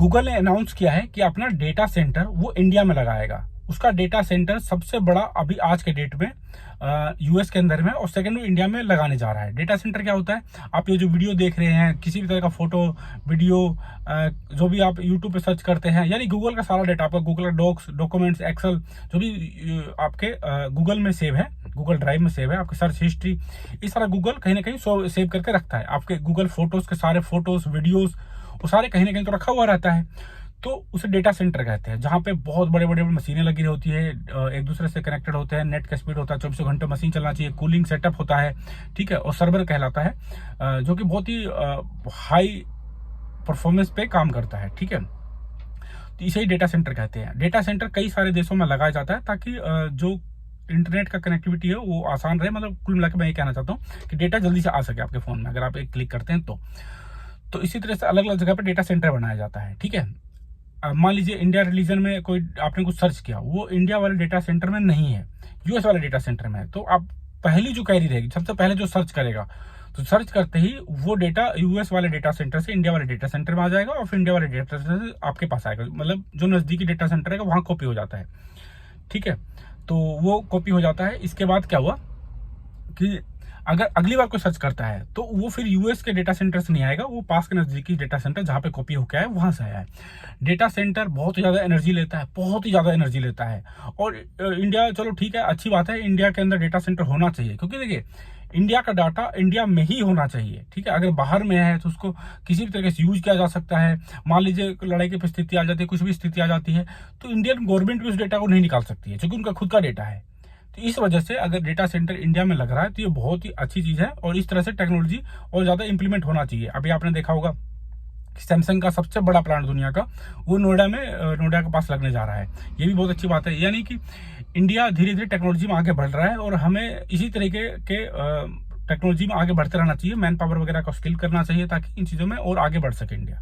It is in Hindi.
गूगल ने अनाउंस किया है कि अपना डेटा सेंटर वो इंडिया में लगाएगा। उसका डेटा सेंटर सबसे बड़ा अभी आज के डेट में यूएस के अंदर में, और सेकंड वो इंडिया में लगाने जा रहा है। डेटा सेंटर क्या होता है? आप ये जो वीडियो देख रहे हैं, किसी भी तरह का फोटो वीडियो जो भी आप यूट्यूब पे सर्च करते हैं, यानी गूगल का सारा डेटा, आपका गूगल डॉक्स, डॉक्यूमेंट्स, एक्सेल, जो भी आपके गूगल में सेव है, गूगल ड्राइव में सेव है, आपकी सर्च हिस्ट्री, इस सारा गूगल कहीं ना कहीं सेव करके रखता है। आपके गूगल फोटोज के सारे फोटोज, वीडियोज, वो सारे कहीं ना कहीं तो रखा हुआ रहता है। तो उसे डेटा सेंटर कहते हैं, जहाँ पे बहुत बड़े बड़े मशीनें लगी होती है, एक दूसरे से कनेक्टेड होते हैं, नेट का स्पीड होता है, 24 घंटे मशीन चलना चाहिए, कूलिंग सेटअप होता है, ठीक है, और सर्वर कहलाता है, जो कि बहुत ही हाई परफॉर्मेंस पे काम करता है, ठीक है। तो इसे ही डेटा सेंटर कहते हैं। डेटा सेंटर कई सारे देशों में लगाया जाता है ताकि जो इंटरनेट का कनेक्टिविटी है वो आसान रहे। मतलब कुल मिलाकर मैं ये कहना चाहता हूँ कि डेटा जल्दी से आ सके आपके फोन में, अगर आप एक क्लिक करते हैं तो इसी तरह से अलग अलग जगह पर डेटा सेंटर बनाया जाता है, ठीक है। मान लीजिए इंडिया रिलीजन में कोई आपने कुछ सर्च किया, वो इंडिया वाले डेटा सेंटर में नहीं है, यूएस वाले डेटा सेंटर में है, तो आप पहली जो क्वेरी रहेगी, सबसे पहले जो सर्च करेगा, तो सर्च करते ही वो डेटा यूएस वाले डेटा सेंटर से इंडिया वाले डेटा सेंटर में आ जाएगा, और फिर इंडिया वाले डेटा सेंटर से आपके पास आएगा। मतलब जो नजदीकी डेटा सेंटर है वहां कॉपी हो जाता है, ठीक है। तो वो कॉपी हो जाता है। इसके बाद क्या हुआ कि अगर अगली बार कोई सर्च करता है तो वो फिर यूएस के डेटा सेंटर से नहीं आएगा, वो पास के नजदीकी डेटा सेंटर जहां पे कॉपी होकर आया वहां से आया है। डेटा सेंटर बहुत ही ज्यादा एनर्जी लेता है, बहुत ही ज्यादा एनर्जी लेता है। और इंडिया, चलो ठीक है, अच्छी बात है, इंडिया के अंदर डेटा सेंटर होना चाहिए, क्योंकि देखिए इंडिया का डाटा इंडिया में ही होना चाहिए, ठीक है। अगर बाहर में है तो उसको किसी भी तरीके से यूज किया जा सकता है। मान लीजिए लड़ाई की स्थिति आ जाती है, कुछ भी स्थिति आ जाती है, तो इंडियन गवर्नमेंट भी उस डेटा को नहीं निकाल सकती है, क्योंकि उनका खुद का डेटा है। तो इस वजह से अगर डेटा सेंटर इंडिया में लग रहा है तो ये बहुत ही अच्छी चीज है, और इस तरह से टेक्नोलॉजी और ज्यादा इंप्लीमेंट होना चाहिए। अभी आपने देखा होगा कि सैमसंग का सबसे बड़ा प्लांट दुनिया का वो नोएडा के पास लगने जा रहा है। ये भी बहुत अच्छी बात है, यानी कि इंडिया धीरे धीरे टेक्नोलॉजी में आगे बढ़ रहा है, और हमें इसी तरीके के टेक्नोलॉजी में आगे बढ़ते रहना चाहिए। मैन पावर वगैरह का स्किल करना चाहिए ताकि इन चीजों में और आगे बढ़ सके इंडिया।